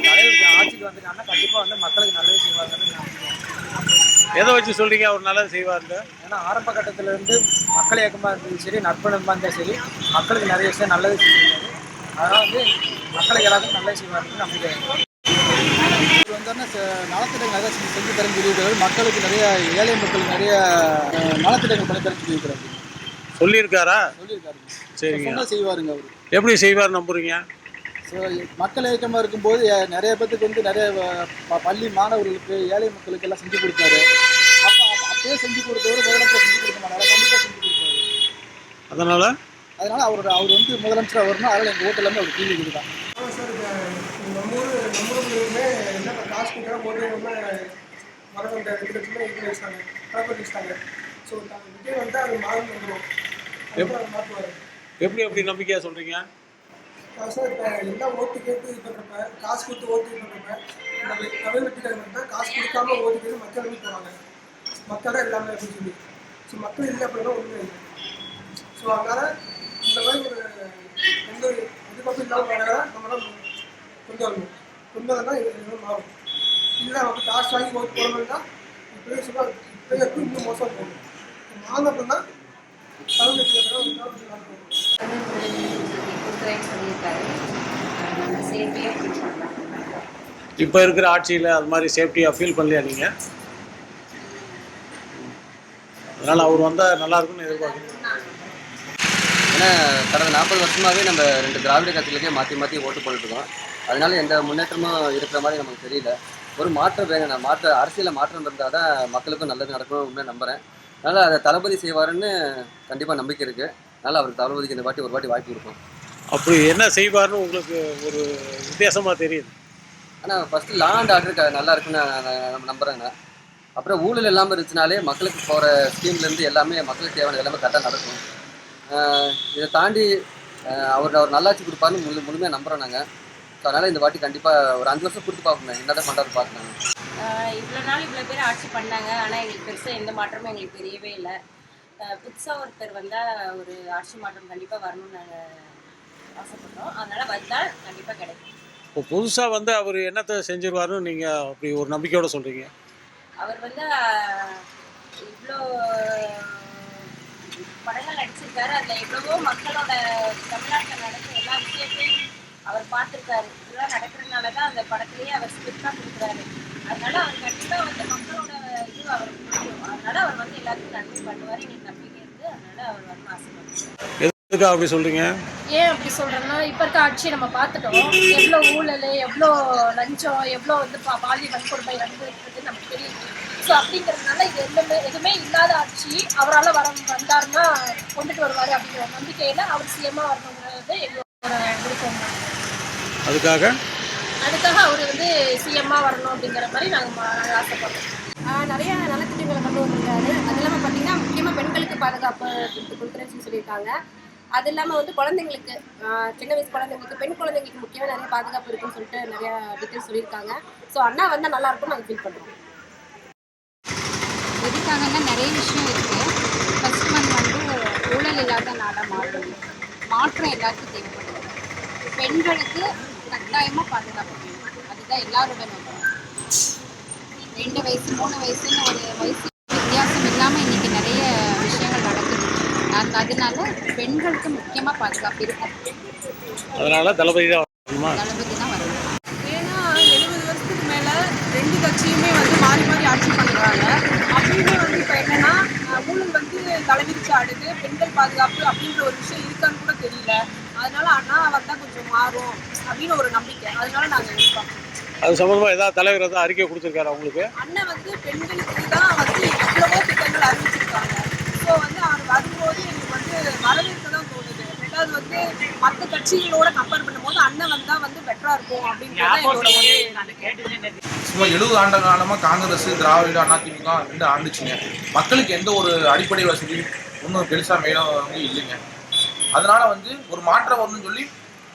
தலைவர் ஆட்சிக்கு வந்துட்டாங்கன்னா கண்டிப்பாக வந்து மக்களுக்கு நல்லது செய்வாங்கன்னு நான் எதை வச்சு சொல்கிறீங்க அவர் நல்லது செய்வார்னு? ஏன்னா ஆரம்ப கட்டத்தில் இருந்து மக்கள் இயக்கமாக இருந்தாலும் சரி, நட்பணமாக இருந்தாலும் சரி, மக்களுக்கு நிறைய விஷயம் நல்லது செய்வார். அதனால் வந்து மக்களுக்கு எல்லாத்துக்கும் நல்லது செய்வாருன்னு நம்பிக்கை. இவர் வந்தோன்னா நலத்திட்டங்கள் நிறைய செஞ்சு தரேன்னு சொல்லியிருக்காரு. மக்களுக்கு நிறைய ஏழை மக்களுக்கு நிறைய நலத்திட்டங்கள் பண்ணி தரேன்னு சொல்லியிருக்காரு. சொல்லியிருக்காரா? சொல்லியிருக்காரு. சரிங்க. செய்வாருங்க அவர். எப்படி செய்வார் நம்புறீங்க? ஸோ மக்கள் இயக்கமாக இருக்கும்போது நிறைய பேத்துக்கு வந்து நிறைய பள்ளி மாணவர்களுக்கு, ஏழை மக்களுக்கு எல்லாம் செஞ்சு கொடுத்தாரு. அப்பயே செஞ்சு கொடுத்தவர் முதலமைச்சர் செஞ்சு கொடுக்க மாட்டாரு, கண்டிப்பாக செஞ்சு கொடுத்தாரு. அதனால் அவர் வந்து முதலமைச்சராக வரணும். அதனால் எங்கள் ஓட்டு எல்லாமே அவர் கீழே இதுதான். சார், நம்ம ஊருமே என்ன காசு கொடுத்தா போட்டு ரொம்ப வர வேண்டிய 2 லட்சமே இது வச்சிட்டாங்க, கணக்கு வச்சுட்டாங்க. ஸோ விஜய் வந்து அது மாறி வந்துடும், மாற்றுவார். எப்படி நம்பிக்கையாக சொல்கிறீங்க? சார், இப்போ எல்லாம் ஓட்டு கேட்டு இது பண்ணுறப்ப, காசு கொடுத்து ஓட்டு இது பண்ணுறப்ப, நம்ம தமிழ் வெற்றிக்காரங்க காசு கொடுக்காம ஓட்டு கேட்டு மக்கள் வந்து போகிறாங்க. மக்கள் தான் எல்லாமே அப்படின்னு சொல்லி. ஸோ மக்கள் இல்லை அப்படின்னா ஒன்றுமே இல்லை. ஸோ அதனால் இந்த மாதிரி ஒரு எந்த எதிர்பார்ப்பு இல்லாமல் வேறு நம்மளால் கொண்டு வரணும். கொண்டு வந்தால் இது மாறும். இல்லை நமக்கு காசு வாங்கி ஓட்டு போடணும்னா இப்போயே சொல்ல இப்போயே இன்னும் மோசம் போகணும். மாறின அப்படின்னா தமிழ் வெற்றிக்காரங்க இப்போ இருக்கிற ஆட்சியில் அது மாதிரி சேஃப்டியாக ஃபீல் பண்ணலையா நீங்கள்? அதனால் அவர் வந்தால் நல்லா இருக்கும்னு எதிர்பார்க்குறீங்க? ஏன்னா கடந்த 40 வருஷமாகவே நம்ம 2 திராவிட கட்சிகளுக்கே மாற்றி ஓட்டு போட்டுருக்கோம். அதனால எந்த முன்னேற்றமும் இருக்கிற மாதிரி நமக்கு தெரியல. ஒரு மாற்றம் வேணும். அரசியலில் மாற்றம் இருந்தால் தான் மக்களுக்கும் நல்லது நடக்கும் உண்மையாக நம்புகிறேன். அதனால் அதை தளபதி செய்வாருன்னு கண்டிப்பாக நம்பிக்கை இருக்குது. அதனால் அவருக்கு தளபதிக்கு இந்த வாட்டி ஒரு வாட்டி வாய்ப்பு இருக்கும். அப்படி என்ன செய்வார்னு உங்களுக்கு ஒரு வித்தியாசமாக தெரியுது? ஆனால் ஃபஸ்ட்டு லா அண்ட் ஆர்டர் நல்லா இருக்குன்னு நான் நம்புகிறேங்க. அப்புறம் ஊழல் இல்லாமல் இருந்துச்சுனாலே மக்களுக்கு போகிற ஸ்கீம்லேருந்து எல்லாமே மக்களுக்கு தேவையான எல்லாமே கரெக்டாக நடக்கும். இதை தாண்டி அவர் நல்லாட்சி கொடுப்பாருன்னு முழுமையாக நம்புகிறோம் நாங்கள். ஸோ அதனால் இந்த வாட்டி கண்டிப்பாக ஒரு 5 வருஷம் கொடுத்து பார்ப்போம், என்ன தான் பண்ணுறது பார்க்கணும். இவ்வளோ நாள் இவ்வளோ பேர் ஆட்சி பண்ணாங்க, ஆனால் எங்களுக்கு பெருசாக எந்த மாற்றமும் எங்களுக்கு தெரியவே இல்லை. புதுசாக ஒருத்தர் வந்தால் ஒரு ஆட்சி மாற்றம் கண்டிப்பாக வரணும்னு நாங்கள் ஆசைப்படுறோம். அதனால் வந்தால் கண்டிப்பாக கிடைக்கும். இப்போ புதுசாக வந்து அவர் என்னத்தை செஞ்சிருவாருன்னு நீங்கள் அப்படி ஒரு நம்பிக்கையோட சொல்கிறீங்க? அவர் வந்து இவ்வளோ படங்கள் நடிச்சிருக்காரு, அதில் எவ்வளவோ மக்களோட தமிழ்நாட்டில் நடக்கிற எல்லா விஷயத்தையும் அவர் பார்த்துருக்காரு. இதெல்லாம் நடக்கிறதுனால தான் அந்த படத்துலேயே அவர் ஸ்கிரிப்டாக கொடுக்குறாரு. அதனால அவர் கண்டிப்பாக வந்து மக்களோட இது அவருக்கு பிடிக்கும். அதனால அவர் வந்து எல்லாத்துக்கும் நன்மை பண்ணுவார், எங்களுக்கு நம்பிக்கை இருக்குது. அதனால அவர் வந்து ஆசைப்படுறாரு. எதுக்காக அப்படி சொல்கிறீங்க? ஏன் அப்படி சொல்கிறேன்னா, இப்போ இருக்க ஆட்சியை நம்ம பார்த்துட்டோம். எவ்வளோ ஊழல், எவ்வளோ லஞ்சம், எவ்வளோ வந்து பாலியல் வன்கொடுமை நடந்துருக்குது நமக்கு தெரியுது. ஸோ அப்படிங்கிறதுனால இது எதுவுமே இல்லாத ஆட்சி அவரால் வந்தாருன்னா கொண்டுட்டு வருவார் அப்படிங்கிற நம்பிக்கையில் அவர் சிஎம்மாக வரணுங்கிறது எங்களோட விருப்பம். அதுக்காக அவர் வந்து சிஎம்மாக வரணும் அப்படிங்கிற மாதிரி நாங்கள் ஆசைப்படுறோம். நிறைய நலத்திட்டங்களை கொண்டு வந்திருக்காரு. அது இல்லாமல் பார்த்தீங்கன்னா முக்கியமாக பெண்களுக்கு பாதுகாப்பு கொடுக்குறேன்னு சொல்லியிருக்காங்க. அது இல்லாமல் வந்து குழந்தைங்களுக்கு, சின்ன வயசு குழந்தைங்களுக்கு, பெண் குழந்தைங்களுக்கு முக்கியமாக நிறைய பாதுகாப்பு இருக்குன்னு சொல்லிட்டு நிறையா டீட்டெயில்ஸ் சொல்லியிருக்காங்க. ஸோ அண்ணா வந்தால் நல்லாயிருக்கும்னு நாங்கள் ஃபீல் பண்ணுறோம். எதுக்காகன்னா நிறைய விஷயம் இருக்குது. ஃபர்ஸ்ட் ஒன் வந்து ஊழல் இல்லாத நாடாக மாற்றணும். மாற்றம் எல்லாருக்கும் தேவைப்படுது. பெண்களுக்கு கட்டாயமாக பாதுகாப்பு வேணும். அதுதான் எல்லாரோட நோக்கம். 2 வயசு 3 வயசுன்னு ஒரு வயசு வித்தியாசம் இல்லாமல் இன்றைக்கி நிறைய விஷயங்கள் நடக்குது. அதனால பெண்களுக்கு முக்கியமாக பாதுகாப்பு இருக்கும். அதனால தளபதி தான் வரணும். ஏன்னா 70 வருஷத்துக்கு மேலே 2 கட்சியுமே வந்து மாறி மாறி ஆட்சி பண்ணுறாங்க. அப்படியுமே வந்து இப்போ என்னென்னா ஊழல் வந்து தலைவிரிச்சு ஆடுது. பெண்கள் பாதுகாப்பு அப்படின்ற ஒரு விஷயம் இருக்கான்னு கூட தெரியல. அதனால அண்ணா வந்தால் கொஞ்சம் மாறும் அப்படின்னு ஒரு நம்பிக்கை. அதனால நாங்கள் எதிர்பார்க்கணும். அது சம்பந்தமாக ஏதாவது தலைவர் ஏதாவது அறிக்கை கொடுத்துருக்காரு அவங்களுக்கு? அண்ணன் வந்து பெண்களுக்கு தான் வந்து எவ்வளவோ திட்டங்கள் அறிவிச்சிருக்காங்க. ஸோ வந்து அவர் வரும்போது எங்களுக்கு வந்து வரவேற்க தான் தோணுது. ரெண்டாவது வந்து மற்ற கட்சிகளோட கம்பேர் பண்ணும்போது அண்ணன் வந்தால் வந்து பெட்டராக இருக்கும் அப்படின்றது சும்மா 70 ஆண்டு காலமாக காங்கிரஸ், திராவிட, அதிமுக 2 ஆண்டுச்சுங்க. மக்களுக்கு எந்த ஒரு அடிப்படை வசதி ஒன்றும் பெருசாக மேலும் இல்லைங்க. அதனால வந்து ஒரு மாற்றம் வரணும்னு சொல்லி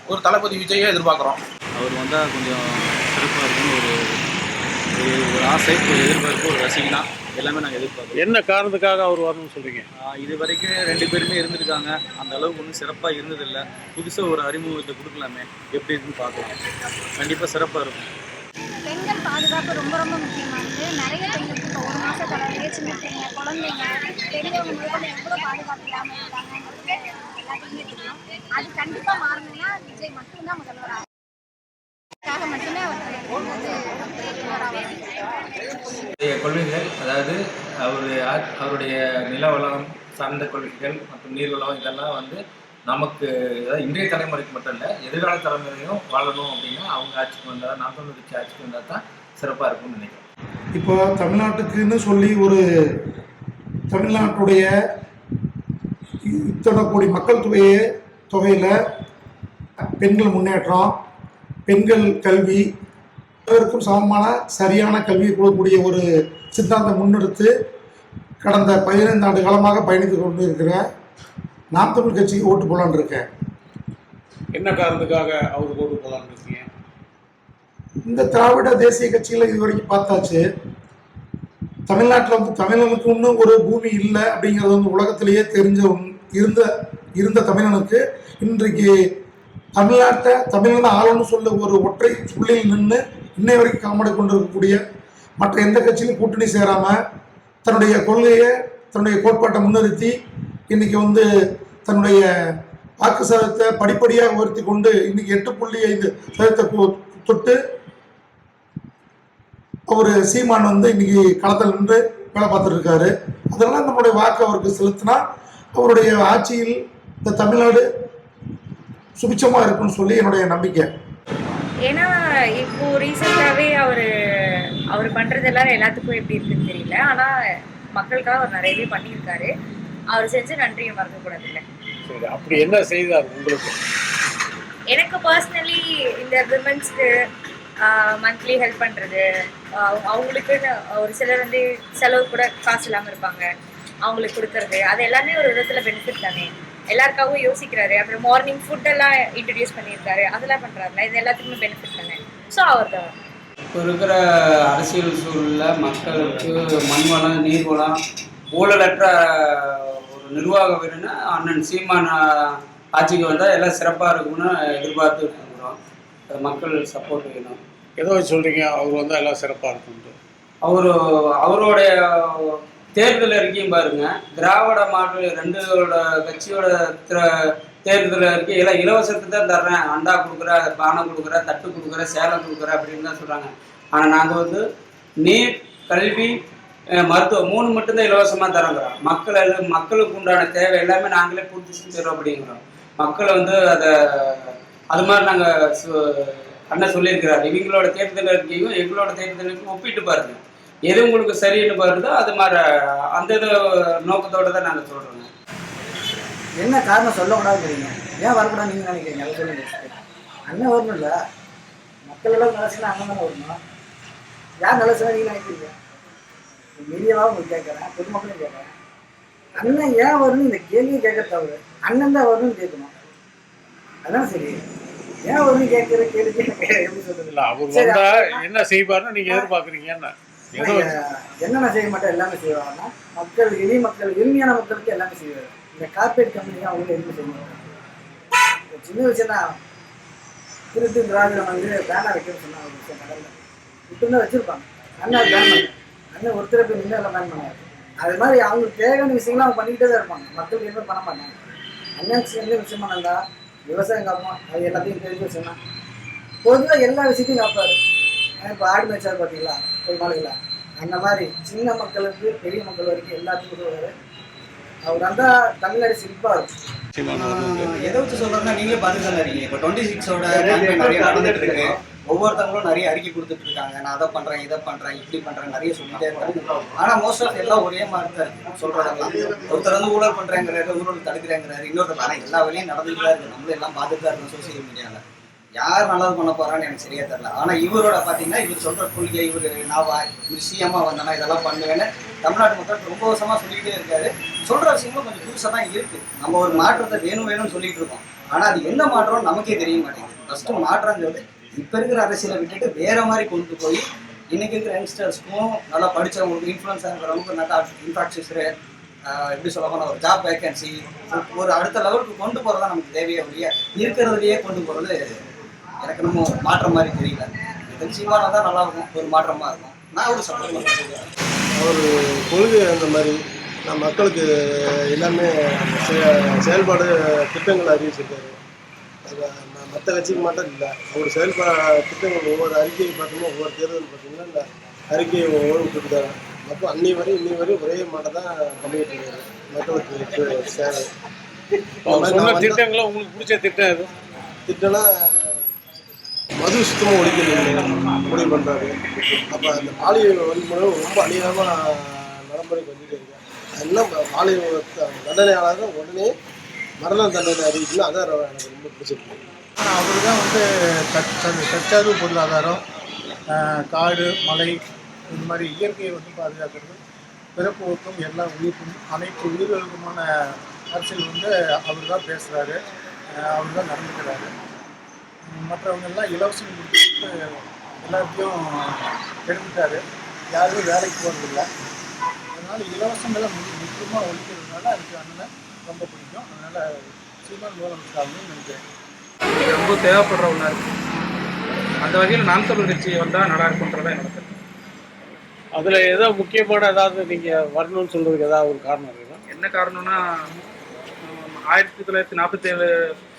ஒரு தளபதி விஜயை எதிர்பார்க்குறோம். அவர் வந்தால் கொஞ்சம் சிறப்பாக இருக்குன்னு ஒரு ஆசை, ஒரு எதிர்பார்ப்பு, ஒரு ரசிகனா எல்லாமே நாங்கள் எதிர்பார்க்குறோம். என்ன காரணத்துக்காக அவர் வரணும்னு சொல்கிறீங்க? இது வரைக்கும் 2 பேருமே இருந்திருக்காங்க. அந்த அளவுக்கு ஒன்றும் சிறப்பாக இருந்ததில்லை. புதுசாக ஒரு அறிமுகத்தை கொடுக்கலாமே, எப்படி இருக்குன்னு பார்க்கலாம். கண்டிப்பாக சிறப்பாக இருக்கும். பெண்கள் பாதுகாப்பு ரொம்ப ரொம்ப முக்கியமானது. நிறைய பெண்களுக்கு இப்போ 1 மாத குழந்தைங்க, சின்ன பிள்ளைங்க, குழந்தைங்க, பெரியவங்க முதல்ல எவ்வளோ பாதுகாப்பு இல்லாமல் இருக்காங்கிறது எல்லாத்தையுமே தெரியும். அது கண்டிப்பாக மாறணும்னா விஜய் மட்டும்தான் முதல்வராக மட்டுமே அவர் கொள்கைகள், அதாவது அவருடைய நிலவளம் சார்ந்த கொள்கைகள் மற்றும் நீர்வளம் இதெல்லாம் வந்து நமக்கு, அதாவது இன்றைய தலைமுறைக்கு மட்டும் இல்லை, எதிர்கால தலைமுறையும் வாழணும் அப்படின்னா அவங்க ஆட்சிக்கு வந்தால், நாம் தமிழ் கட்சி ஆட்சிக்கு வந்தால் தான் சிறப்பாக இருக்கும்னு நினைக்கிறேன். இப்போ தமிழ்நாட்டுக்குன்னு சொல்லி ஒரு தமிழ்நாட்டுடைய இத்தனை கோடி மக்கள் தொகையில் பெண்கள் முன்னேற்றம், பெண்கள் கல்வி, அனைவருக்கும் சமமான சரியான கல்வியை கொடுக்கக்கூடிய ஒரு சித்தாந்தம் முன்னெடுத்து கடந்த 15 ஆண்டு காலமாக பயணித்து கொண்டு இருக்கிற நாம் தமிழ் கட்சிக்கு ஓட்டு போடலான்னு இருக்கேன். என்ன காரணத்துக்காக அவருக்கு ஓட்டு போடலான்னு இருக்கீங்க? இந்த திராவிட தேசிய கட்சிகளை இது வரைக்கும் பார்த்தாச்சு. தமிழ்நாட்டில் வந்து தமிழனுக்கு இன்னும் ஒரு பூமி இல்லை அப்படிங்கிறது வந்து உலகத்திலேயே இருந்த தமிழனுக்கு இன்றைக்கு தமிழ்நாட்டை தமிழனை ஆளுன்னு சொல்ல ஒரு ஒற்றை புள்ளியில் நின்று இன்னை வரைக்கும் காமெடி கொண்டு இருக்கக்கூடிய மற்ற எந்த கட்சியிலும் கூட்டணி சேராமல் தன்னுடைய கொள்கையை, தன்னுடைய கோட்பாட்டை முன்னிறுத்தி இன்றைக்கி வந்து தன்னுடைய வாக்கு சதவீதத்தை படிப்படியாக உயர்த்தி கொண்டு இன்றைக்கி 8.5% தொட்டு அவர் சீமான் வந்து இன்றைக்கி களத்தில் நின்று வேலை பார்த்துட்டு இருக்காரு. அதனால் நம்மளுடைய வாக்கு அவருக்கு செலுத்தினா அவருடைய ஆட்சியில் இந்த தமிழ்நாடு சுபிச்சமாக இருக்குன்னு சொல்லி என்னுடைய நம்பிக்கை. ஏன்னா இப்போ ரீசெண்டாகவே அவர் பண்ணுறது எல்லாத்துக்கும் எப்படி இருக்குன்னு தெரியல. ஆனால் மக்களுக்காக அவர் நிறையவே பண்ணியிருக்காரு. அவர் செஞ்ச நன்றியை மறக்கக்கூடாது இல்லை. சரி, அப்படி என்ன செய்தார் உங்களுக்கு? எனக்கு பர்சனலி இந்த விமன்ஸ்க்கு மந்த்லி ஹெல்ப் பண்ணுறது, அவங்களுக்குன்னு ஒரு சிலர் வந்து செலவு கூட காசு இல்லாமல் இருப்பாங்க, அவங்களுக்கு கொடுக்கறது, அது எல்லாமே ஒரு விதத்தில் பெனிஃபிட் தானே. எல்லாருக்காகவும் யோசிக்கிறாரு. அப்புறம் மார்னிங் ஃபுட்டெல்லாம் இன்ட்ரடியூஸ் பண்ணியிருக்காரு. அதெல்லாம் பண்ணுறாருல, இது எல்லாத்துக்குமே பெனிஃபிட் தானே. ஸோ அவர் தான். இப்போ இருக்கிற அரசியல் சூழலில் மக்களுக்கு மண் வளம், நீர் வளம், ஊழலற்ற ஒரு நிர்வாகம் வேணும்னா அண்ணன் சீமான் ஆட்சிக்கு வந்தால் எல்லாம் சிறப்பாக இருக்கும்னு எதிர்பார்த்துட்டு இருக்கிறோம். அது மக்கள் சப்போர்ட் வேணும். ஏதோ சொல்கிறீங்க அவர் வந்தால் எல்லாம் சிறப்பாக இருக்கும்ட்டு. அவருடைய தேர்தல் அறிக்கையும் பாருங்க, திராவிட மாற்று ரெண்டோட கட்சியோட தேர்தல் அறிக்கை எல்லாம் இலவசத்துக்கு தான் தர்றேன், அண்டா கொடுக்குறேன், பானை கொடுக்குறேன், தட்டு கொடுக்குறேன், சேலம் கொடுக்குறேன் அப்படின்னு தான் சொல்கிறாங்க. ஆனால் நாங்கள் வந்து நீர், கல்வி, மருத்துவம் 3 மட்டும்தான் இலவசமாக தரோங்கிறோம். மக்களுக்கு உண்டான தேவை எல்லாமே நாங்களே பூர்த்தி செஞ்சிடறோம் அப்படிங்கிறோம். மக்களை வந்து அது மாதிரி நாங்கள் அண்ணன் சொல்லியிருக்கிறார். இவங்களோட தேர்தல் அறிக்கையும் எங்களோட தேர்தலுக்கும் ஒப்பிட்டு பாருங்க, எது உங்களுக்கு சரின்னு பாருதோ அது மாதிரி அந்த நோக்கத்தோடு தான் நாங்கள் சொல்கிறோங்க. என்ன காரணம் சொல்லக்கூடாதுங்கிறீங்க, ஏன் வரக்கூடாது நீங்கள் நினைக்கிறீங்க? அதை சொல்லுங்க. அண்ணன் வரணும் இல்லை, மக்கள் எல்லாம் நிலச்சுன்னா அண்ணன் தானே வரணும். யார் நிலச்சுனா நீங்கள் நினைக்கிறீங்க? மீடியாவாக உங்களுக்கு கேட்குறேன், பொதுமக்களும் கேட்குறேன். அண்ணன் ஏன் வரணும் இந்த கேள்வியை கேட்க தவிர அண்ணன் தான் வரணும்னு கேட்கணும். அதான் சரி. ஏன் வரணும் கேட்குற கேள்வி எப்படி சொல்றது? இல்லை, அவர் வந்தால் என்ன செய்வார்னு நீங்கள் எதிர்பார்க்குறீங்க? என்னென்ன செய்ய மாட்டேன் எல்லாமே செய்வாங்கன்னா, மக்கள் எளிய மக்கள், எளிமையான மக்களுக்கு எல்லாமே செய்வார். இந்த கார்பரேட் கம்பெனி அவங்க எதுவுமே செய்ய மாட்டாங்க. சின்ன விஷயம் தான். திருட்டு திராவிடம் வந்து பேனர் வைக்கணும்னு சொன்னாங்க ஒரு விஷயம் கடலில். இப்போ தான் வச்சுருப்பாங்க. அண்ணா பேன் பண்ண அண்ணன் ஒருத்தரை போய் நின்று எல்லாம் பேன் பண்ணாரு. அது மாதிரி அவங்களுக்கு தேவையான விஷயங்களும் அவங்க பண்ணிக்கிட்டே தான் இருப்பாங்க. மக்களுக்கு எதுவுமே பண்ண மாட்டாங்க. அண்ணன் எந்த விஷயமா இருந்தால் விவசாயம் காப்போம், அது எல்லாத்தையும் தெரிஞ்சு வச்சோம்னா பொதுவாக எல்லா விஷயத்தையும் காப்பாரு. இப்போ ஆடு மேய்ச்சார் பார்த்தீங்களா ஒரு மாடுகளா, அந்த மாதிரி சின்ன மக்களுக்கு பெரிய மக்கள் வரைக்கும் எல்லாத்துக்கும் உதவுவார். அவர் வந்தால் தமிழ்நாடு சிரிப்பாக இருக்கும். எதை வச்சு சொல்கிறதுனா நீங்களே பார்த்துட்டு தான் இருக்கீங்க. இப்போ 26ஓட நிறைய நடந்துட்டு இருக்கு. ஒவ்வொருத்தவங்களும் நிறைய அறிக்கை கொடுத்துட்டு இருக்காங்க. நான் அதை பண்ணுறேன், இதை பண்ணுறேன், இப்படி பண்ணுறேன், நிறைய சொல்லிட்டே இருக்காங்க. ஆனால் மோஸ்ட் ஆஃப் எல்லாம் ஒரே மாதிரி தான் இருக்கு சொல்கிறதெல்லாம். ஒருத்தர் வந்து ஊழல் பண்ணுறேங்கிறாரு, ஊழல் தடுக்கிறேங்கிறாரு, இன்னொருத்தர் ஆனால் எல்லா வேலையும் நடந்துட்டு தான் இருக்குது. நம்மளும் எல்லாம் பார்த்துட்டு தான் இருக்கோம் சோசியல் மீடியாவில். யார் நல்லது பண்ண போகிறான்னு எனக்கு சரியா தெரியல. ஆனால் இவரோட பார்த்தீங்கன்னா இவர் சொல்கிற கொள்கை, இவர் இவர் சிஎம்மாக வந்தேன்னா இதெல்லாம் பண்ணுவேன்னு தமிழ்நாட்டு மக்கள் ரொம்ப வருஷமாக சொல்லிக்கிட்டே இருக்காரு. சொல்கிற விஷயங்களும் கொஞ்சம் புதுசாக தான் இருக்குது. நம்ம ஒரு மாற்றத்தை வேணும்னு சொல்லிட்டு இருக்கோம். ஆனால் அது என்ன மாற்றம் நமக்கே தெரிய மாட்டேங்குது. ஃபஸ்ட்டு மாற்றங்கிறது இப்போ இருக்கிற அரசியலை விட்டுட்டு வேறு மாதிரி கொண்டு போய் இன்றைக்கி இருக்கிற யங்ஸ்டர்ஸ்க்கும் நல்லா படித்தவங்களுக்கு, இன்ஃப்ளூன்ஸாக இருக்கிறவங்களுக்கு நல்லா இன்ஃப்ராஸ்ட்ரக்சரு, எப்படி சொல்ல போனால் ஒரு ஜாப் வேக்கன்சி, ஒரு அடுத்த லெவலுக்கு கொண்டு போகிறதா நமக்கு தேவையே ஒழிய இருக்கிறதுலையே கொண்டு போகிறது எனக்கு நம்ம மாற்றம் மாதிரி தெரியல. இது சீமானா தான் நல்லாயிருக்கும், ஒரு மாற்றமாக இருக்கும். நான் ஒரு சப்போர்ட் பண்ணுறேன். ஒரு கொள்கை அந்த மாதிரி நான் மக்களுக்கு எல்லாமே செயல்பாடு திட்டங்கள் அறிவிச்சிருக்காரு. அது மற்ற கட்சிக்கு மட்டும் இல்லை, அவர் திட்டங்கள் ஒவ்வொரு அறிக்கையை பார்த்தீங்கன்னா ஒவ்வொரு தேர்தல் பார்த்தீங்கன்னா இந்த அறிக்கையை ஒவ்வொரு விட்டுருக்காரு. மக்கள் இன்னி வரையும் ஒரே மாட்டை தான் பண்ணிட்டு இருக்காரு மக்களுக்கு சேவை. திட்டங்களை உங்களுக்கு பிடிச்ச திட்டம் எது? திட்டம்னா மது சுத்தமாக ஒழிக்கணும் முடிவு பண்ணுறாரு. அப்போ அந்த பாலியல் வன்முறை ரொம்ப அநியாயமாக நடைமுறைக்கு வந்துட்டு இருக்கு. அதெல்லாம் பாலியல் தண்டனையாளர் உடனே மரண தண்டனை அறிவிக்கணும். அதான் எனக்கு ரொம்ப பிடிச்சிருக்கு. ஆனால் அவர் தான் வந்து தற்சார்பு பொருளாதாரம், காடு, மலை, இந்த மாதிரி இயற்கையை வந்து பாதுகாக்கிறது, பிறப்பு ஊக்கம், எல்லா உயிர்க்கும் அனைத்து உயிர்களுக்குமான அரசியல் வந்து அவர் தான் பேசுகிறாரு, அவர் தான் நடந்துக்கிறாரு. மற்றவங்கெல்லாம் இலவசம் கொடுத்துட்டு எல்லாத்தையும் எடுத்துட்டாரு. யாருமே வேலைக்கு போகிறதில்ல. அதனால் இலவசங்களை முக்கியமாக ஒழிக்கிறதுனால அதுக்கு அண்ணனை ரொம்ப பிடிக்கும். அதனால் சீமான் முதலமைச்சர் நினைக்கிறேன். இது ரொம்ப தேவைப்படுற ஒன்றா இருக்குது. அந்த வகையில் நாம் தமிழ் கட்சி வந்தால் நல்லா இருக்குன்றதான் என்னோட கருத்து. அதில் ஏதோ முக்கியமான ஏதாவது நீங்கள் வரணும்னு சொல்கிறதுக்கு ஏதாவது ஒரு காரணம் இருக்குதா? என்ன காரணம்னா 1947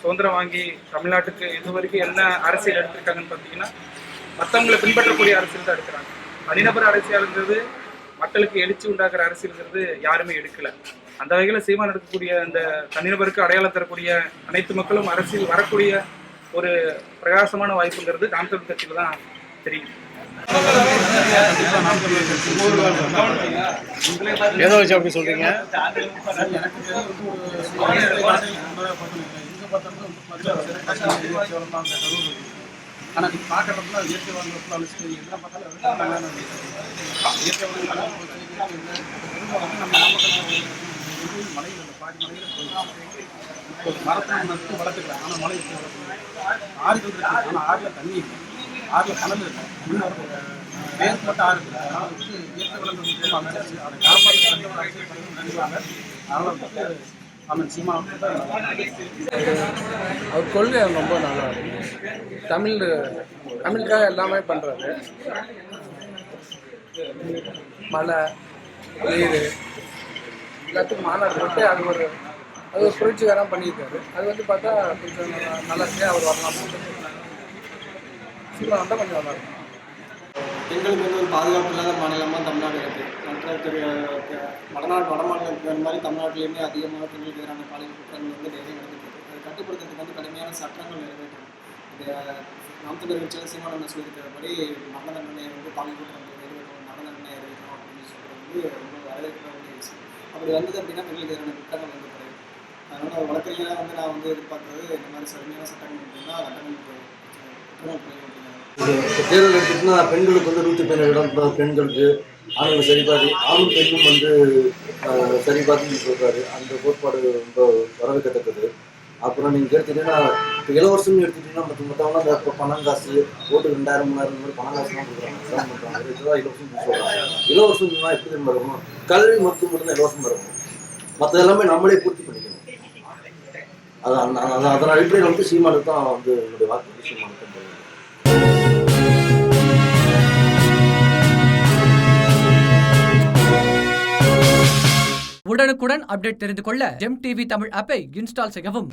சுதந்திரம் வாங்கி தமிழ்நாட்டுக்கு இது வரைக்கும் என்ன அரசியல் எடுத்திருக்காங்கன்னு பார்த்தீங்கன்னா மற்றவங்களை பின்பற்றக்கூடிய அரசியல் தான் எடுக்கிறாங்க. தனிநபர் அரசியல்ங்கிறது, மக்களுக்கு எழுச்சி உண்டாக்குற அரசியல்ங்கிறது யாருமே எடுக்கலை. அந்த வகையில் சீமான் எடுக்கக்கூடிய அந்த தனிநபருக்கு அடையாளம் தரக்கூடிய அனைத்து மக்களும் அரசியல் வரக்கூடிய ஒரு பிரகாசமான வாய்ப்புங்கிறது நாம் தமிழ் கட்சியில் தான் தெரியும். ஏதோ வச்சு அப்படி சொல்றீங்க? ஆனா நீங்க பாக்கிறதுல இயற்கை வாழ்க்கை அழிச்சு என்ன பார்த்தாலும் வந்து மலையில் அந்த பாதி மலையில் இப்போ மரத்தை நட்டு வளர்த்துக்கலாம். ஆனால் மலை எப்படி வளர்த்துக்கலாம்? ஆறுகள் இருக்கு, ஆனால் ஆறில் தண்ணி இல்லை, ஆறில் கலந்து இருக்கு, தண்ணி வரது வேர் மட்டும் ஆறு இருக்குது. அதனால் வந்து இயற்கை வளங்கள் முக்கியம் அமைச்சு அதை காப்பாற்றி நினைவாங்க. அதனால் வந்து அவன் சீமா அவர் கொள்கை ரொம்ப நல்லா இருக்கு. தமிழுக்காக எல்லாமே பண்ணுறாரு. மழை நீர் எல்லாத்துக்கும் மாநாடு போட்டு அது ஒரு புரட்சிகரம் பண்ணியிருக்காரு. அது வந்து பார்த்தா கொஞ்சம் நல்லா இருக்கு. அவர் வரலாம் சீமா வந்தால் கொஞ்சம் நல்லா இருக்கும். பெண்களுக்கு வந்து ஒரு பாதுகாப்பு இல்லாத மாநிலமாக தமிழ்நாடு இருக்குது. மற்ற வட மாநிலத்துக்கு அந்த மாதிரி தமிழ்நாட்டிலேயுமே அதிகமாக பெண்களுக்கு எதிரான பாலியல் குற்றங்கள் வந்து நிறைய நடந்துருக்கு. அதை கட்டுப்படுத்துறதுக்கு வந்து கடுமையான சட்டங்கள் நிறைவேற்றணும். இந்த நாம் தமிழர் கட்சியில் சீமானந்தன் சொல்லியிருக்கிறபடி மரண தண்டனை வந்து பாலியல் குற்றம் நிறைவேற்றணும், மரண தண்டனை நிறைவேற்றணும் அப்படின்னு சொல்கிறது வந்து ரொம்ப வரவேற்க வேண்டிய விஷயம். அப்படி வந்தது அப்படின்னா பெண்களுக்கு எதிரான குற்றங்கள் வந்து குறையும். அதனால் வழக்கறிஞராக வந்து நான் வந்து எதிர்பார்க்குறது இந்த மாதிரி சரியான சட்டங்கள் அப்படின்னா சட்டங்கள் குற்றங்கள் குறையும். தேர்தல் எடுத்துட்டுனா பெண்களுக்கு வந்து 117 இடம் பெண்களுக்கு, ஆண்கள் சரிபாதி, ஆணும் பெண்ணும் வந்து சரிபாதின்னு சொல்கிறாரு. அந்த கோட்பாடு ரொம்ப வரவேற்கத்தக்கது. அப்புறம் நீங்கள் எடுத்துக்கிட்டீங்கன்னா இப்போ இலவசம்னு எடுத்துக்கிட்டிங்கன்னா மற்றவங்களாம் அந்த இப்போ பணம் காசு ஓட்டு 2000 3000 இந்த மாதிரி பணம் காசுலாம் கொடுக்குறாங்க, இதுதான் இலவசம்னு சொல்கிறாங்க. இலவசம்னா எப்படி நம்ம இருக்கணும்? கல்வி மருத்துவம் மட்டும் தான் இலவசமாக இருக்கணும். மற்ற எல்லாமே நம்மளே பூர்த்தி பண்ணிக்கணும். அதன் அடிப்படையில் வந்து சீமானுக்கு தான் வந்து என்னுடைய வாக்கு சீமானுக்கு. உடனுக்குடன் அப்டேட் தெரிந்து கொள்ள ஜெம் டிவி தமிழ் ஆப்பை இன்ஸ்டால் செய்யவும்.